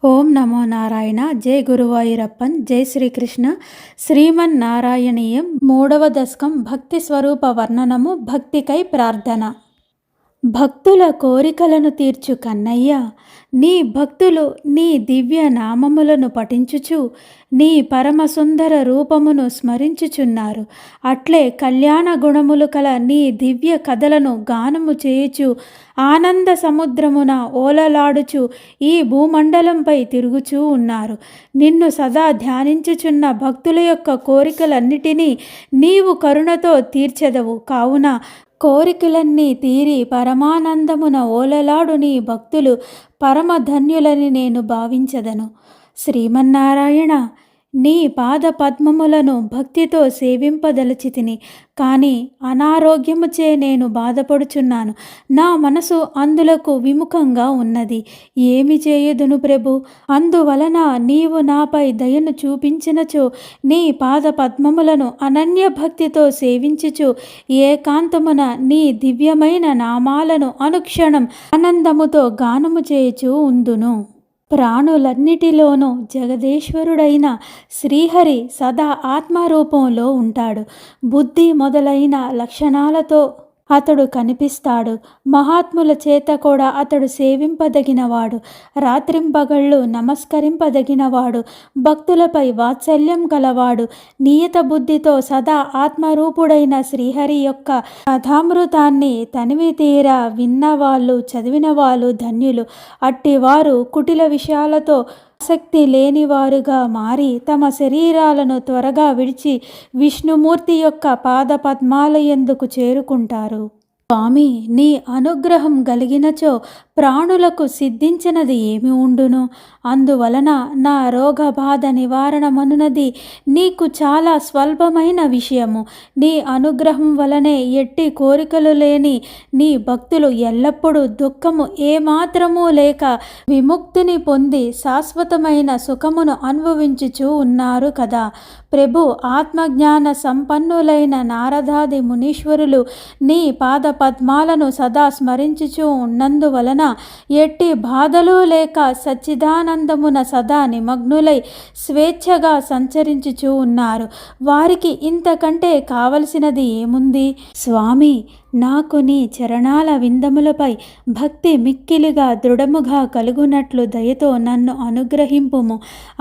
ఓం నమో నారాయణ. జై గురువాయూరప్పన్. జై శ్రీకృష్ణ. శ్రీమన్నారాయణీయం. 3వ దశకం. భక్తి స్వరూప వర్ణనము. భక్తికై ప్రార్థన. భక్తుల కోరికలను తీర్చు కన్నయ్య, నీ భక్తులు నీ దివ్య నామములను పఠించుచు నీ పరమసుందర రూపమును స్మరించుచున్నారు. అట్లే కళ్యాణ గుణములు కల నీ దివ్య కథలను గానము చేయుచు ఆనంద సముద్రమున ఓలలాడుచు ఈ భూమండలంపై తిరుగుచూ ఉన్నారు. నిన్ను సదా ధ్యానించుచున్న భక్తుల యొక్క కోరికలన్నిటినీ నీవు కరుణతో తీర్చెదవు. కావున కోరికలన్నీ తీరి పరమానందమున ఓలలాడు నీ భక్తులు పరమధన్యులని నేను భావించదను. శ్రీమన్నారాయణ, నీ పాద పద్మములను భక్తితో సేవింపదలచితిని, కానీ అనారోగ్యముచే నేను బాధపడుచున్నాను. నా మనసు అందులకు విముఖంగా ఉన్నది. ఏమి చేయుదును ప్రభు? అందువలన నీవు నాపై దయను చూపించినచో నీ పాద పద్మములను అనన్య భక్తితో సేవించుచు ఏకాంతమున నీ దివ్యమైన నామాలను అనుక్షణం ఆనందముతో గానము చేయుచు ఉందును. ప్రాణులన్నిటిలోనూ జగదేశ్వరుడైన శ్రీహరి సదా ఆత్మరూపంలో ఉంటాడు. బుద్ధి మొదలైన లక్షణాలతో అతడు కనిపిస్తాడు. మహాత్ముల చేత కూడా అతడు సేవింపదగినవాడు. రాత్రింపగళ్ళు నమస్కరింపదగినవాడు. భక్తులపై వాత్సల్యం గలవాడు. నియత బుద్ధితో సదా ఆత్మరూపుడైన శ్రీహరి యొక్క కథామృతాన్ని తనివి తీరా విన్నవాళ్ళు, చదివిన వాళ్ళు ధన్యులు. అట్టివారు కుటిల విషయాలతో ఆసక్తి లేనివారుగా మారి తమ శరీరాలను త్వరగా విడిచి విష్ణుమూర్తి యొక్క పాద పద్మాల యందుకు చేరుకుంటారు. స్వామి, నీ అనుగ్రహం కలిగినచో ప్రాణులకు సిద్ధించినది ఏమి ఉండును? అందువలన నా రోగ బాధ నివారణమనున్నది నీకు చాలా స్వల్పమైన విషయము. నీ అనుగ్రహం వలనే ఎట్టి కోరికలు లేని నీ భక్తులు ఎల్లప్పుడూ దుఃఖము ఏమాత్రమూ లేక విముక్తిని పొంది శాశ్వతమైన సుఖమును అనుభవించుచూ ఉన్నారు కదా ప్రభు. ఆత్మజ్ఞాన సంపన్నులైన నారదాది మునీశ్వరులు నీ పాద పద్మాలను సదా స్మరించుచూ ఉన్నందువలన ఎట్టి బాధలు లేక సచ్చిదానందమున సదా నిమగ్నులై స్వేచ్ఛగా సంచరించుచూ ఉన్నారు. వారికి ఇంతకంటే కావలసినది ఏముంది? స్వామి, నాకు నీ చరణాల విందములపై భక్తి మిక్కిలిగా దృఢముగా కలుగునట్లు దయతో నన్ను అనుగ్రహింపుము.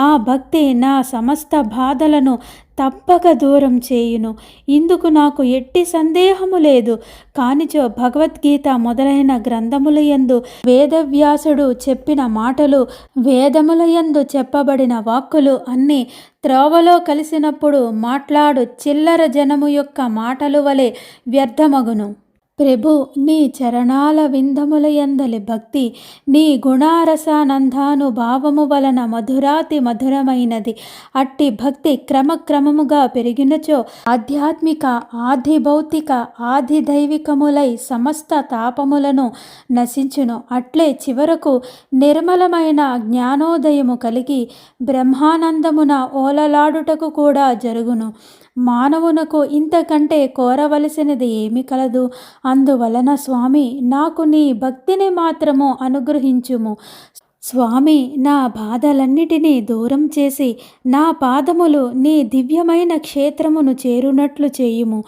ఆ భక్తి నా సమస్త బాధలను తప్పక దూరం చేయును. ఇందుకు నాకు ఎట్టి సందేహము లేదు. కానిచో భగవద్గీత మొదలైన గ్రంథములయందు వేదవ్యాసుడు చెప్పిన మాటలు, వేదములయందు చెప్పబడిన వాక్కులు అన్నీ త్రోవలో కలిసినప్పుడు మాట్లాడు చిల్లర జనము యొక్క మాటలు వలె వ్యర్థమగును. ప్రభు, నీ చరణాల విందములయందలి భక్తి నీ గుణారసానందానుభావము వలన మధురాతి మధురమైనది. అట్టి భక్తి క్రమక్రమముగా పెరిగినచో ఆధ్యాత్మిక, ఆది భౌతిక, ఆది దైవికములై సమస్త తాపములను నశించును. అట్లే చివరకు నిర్మలమైన జ్ఞానోదయము కలిగి బ్రహ్మానందమున ఓలలాడుటకు కూడా జరుగును. మానవునకు ఇంతకంటే కోరవలసినది ఏమి కలదు? అందువలన స్వామి, నాకు నీ భక్తిని మాత్రము అనుగ్రహించుము. స్వామి, నా బాధలన్నిటినీ దూరం చేసి నా పాదములు నీ దివ్యమైన క్షేత్రమును చేరునట్లు చేయుము.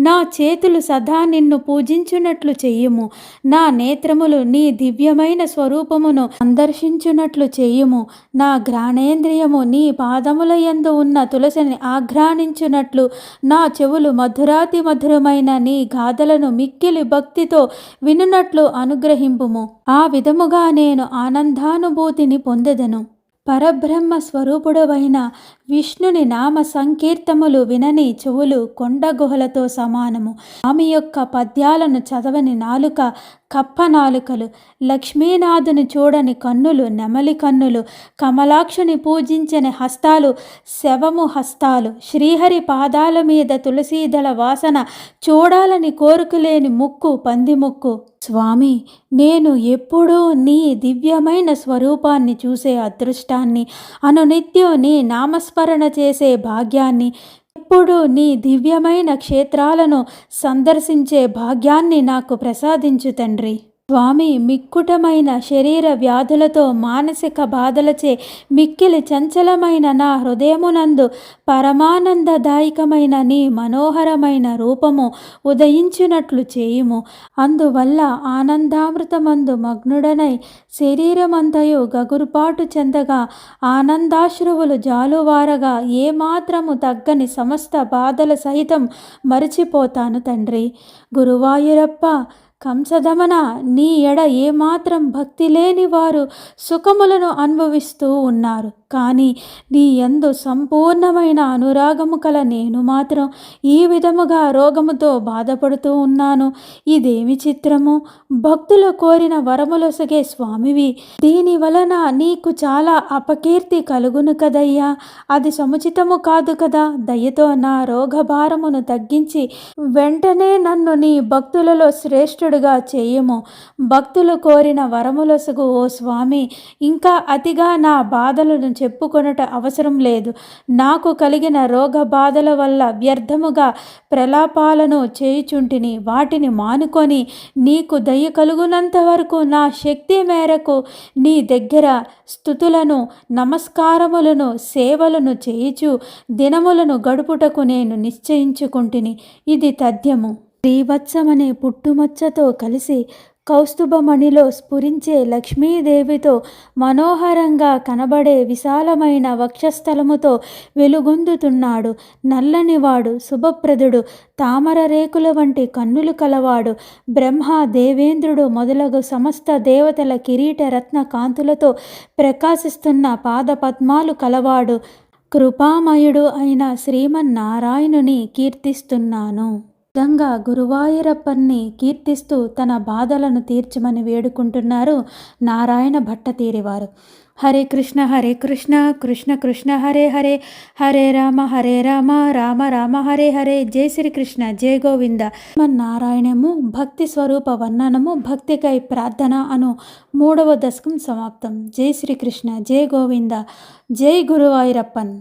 నా చేతులు సదా నిన్ను పూజించునట్లు చేయుము. నా నేత్రములు నీ దివ్యమైన స్వరూపమును సందర్శించునట్లు చేయుము. నా ఘ్రాణేంద్రియము నీ పాదముల యందు ఉన్న తులసిని ఆఘ్రాణించునట్లు, నా చెవులు మధురాతి మధురమైన నీ గాథలను మిక్కిలి భక్తితో వినునట్లు అనుగ్రహింపుము. ఆ విధముగా నేను ఆనందానుభూతిని పొందెదను. పరబ్రహ్మ స్వరూపుడవైన విష్ణుని నామ సంకీర్తములు వినని చెవులు కొండ గుహలతో సమానము. ఆమె యొక్క పద్యాలను చదవని నాలుక కప్ప నాలుకలు, లక్ష్మీనాథుని చూడని కన్నులు నెమలి కన్నులు, కమలాక్షుని పూజించని హస్తాలు శవము హస్తాలు, శ్రీహరి పాదాల మీద తులసీదళ వాసన చూడాలని కోరుకులేని ముక్కు పంది ముక్కు. స్వామి, నేను ఎప్పుడూ నీ దివ్యమైన స్వరూపాన్ని చూసే అదృష్టాన్ని, అనునిత్యం నీ నామస్మరణ చేసే భాగ్యాన్ని, ఎప్పుడు నీ దివ్యమైన క్షేత్రాలను సందర్శించే భాగ్యాన్ని నాకు ప్రసాదించు తండ్రి. స్వామి మిక్కుటమైన శరీర వ్యాధులతో మానసిక బాధలచే మిక్కిలి చంచలమైన నా హృదయమునందు పరమానందదాయకమైన నీ మనోహరమైన రూపము ఉదయించినట్లు చేయుము. అందువల్ల ఆనందామృతమందు మగ్నుడనై శరీరమంతయు గగురుపాటు చెందగా ఆనందాశ్రువులు జాలువారగా ఏమాత్రము తగ్గని సమస్త బాధల సహితం మరిచిపోతాను తండ్రి. గురువాయూరప్ప, కంసదమన, నీ ఎడ ఏమాత్రం భక్తి లేని వారు సుఖములను అనుభవిస్తూ ఉన్నారు. కానీ నీ యందు సంపూర్ణమైన అనురాగము కల నేను మాత్రం ఈ విధముగా రోగముతో బాధపడుతూ ఉన్నాను. ఇదేమి చిత్రము! భక్తులు కోరిన వరములొసగే స్వామివి, దీని వలన నీకు చాలా అపకీర్తి కలుగును కదయ్యా. అది సముచితము కాదు కదా. దయతో నా రోగభారమును తగ్గించి వెంటనే నన్ను నీ భక్తులలో శ్రేష్ఠుడిగా చేయుము. భక్తులు కోరిన వరములొసగు ఓ స్వామి, ఇంకా అతిగా నా బాధలను చెప్పుకొనుట అవసరం లేదు. నాకు కలిగిన రోగ బాధల వల్ల వ్యర్థముగా ప్రలాపాలను చేయుచుంటిని. వాటిని మానుకొని నీకు దయ కలుగునంత వరకు నా శక్తి మేరకు నీ దగ్గర స్తుతులను, నమస్కారములను, సేవలను చేయుచు దినములను గడుపుటకు నేను నిశ్చయించుకుంటుని. ఇది తథ్యము. శ్రీవత్సమనే పుట్టుమచ్చతో కలిసి కౌస్తుభమణిలో స్ఫురించే లక్ష్మీదేవితో మనోహరంగా కనబడే విశాలమైన వక్షస్థలముతో వెలుగొందుతున్నాడు. నల్లనివాడు, శుభప్రదుడు, తామర రేకుల వంటి కన్నులు కలవాడు, బ్రహ్మ, దేవేంద్రుడు మొదలగు సమస్త దేవతల కిరీట రత్న కాంతులతో ప్రకాశిస్తున్న పాదపద్మాలు కలవాడు, కృపామయుడు అయిన శ్రీమన్నారాయణుని కీర్తిస్తున్నాను. విధంగా గురువాయూరప్పన్ని కీర్తిస్తూ తన బాధలను తీర్చమని వేడుకుంటున్నారు నారాయణ భట్టతీరివారు. హరే కృష్ణ కృష్ణ కృష్ణ హరే హరే, హరే రామ రామ రామ హరే హరే. జై శ్రీకృష్ణ, జై గోవింద. నారాయణము భక్తి స్వరూప వర్ణనము, భక్తికై ప్రార్థన అను 3వ దశకం సమాప్తం. జై శ్రీకృష్ణ, జై గోవింద, జై గురువాయూరప్పన్.